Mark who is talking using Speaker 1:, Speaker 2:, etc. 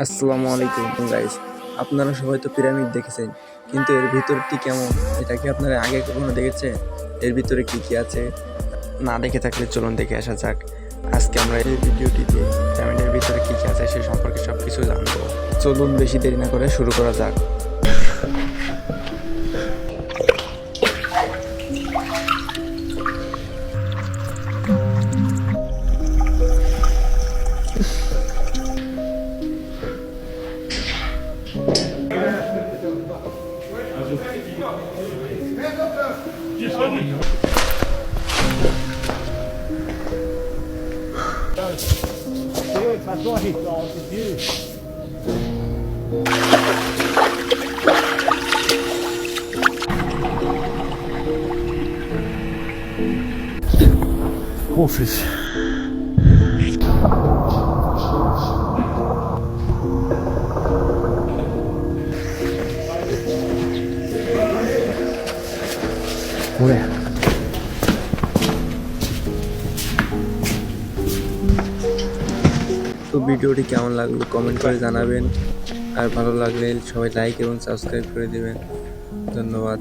Speaker 1: আসসালামু আলাইকুম গাইস। আপনারা সবাই তো পিরামিড দেখেছেন, কিন্তু এর ভিতরটি কেমন এটা কি আপনারা আগে কখনো দেখেছেন? এর ভিতরে কি কি আছে না দেখে থাকলে চলুন দেখে আসা যাক। আজকে আমরা এই ভিডিওটিতে পিরামিডের ভিতরে কি কি আছে সে সম্পর্কে সব কিছু জানবো। চলুন বেশি দেরি না করে শুরু করা যাক।
Speaker 2: Profis. Woher?
Speaker 1: তো ভিডিওটি কেমন লাগলো কমেন্ট করে জানাবেন, আর ভালো লাগলে সবাই লাইক এবং সাবস্ক্রাইব করে দিবেন। ধন্যবাদ।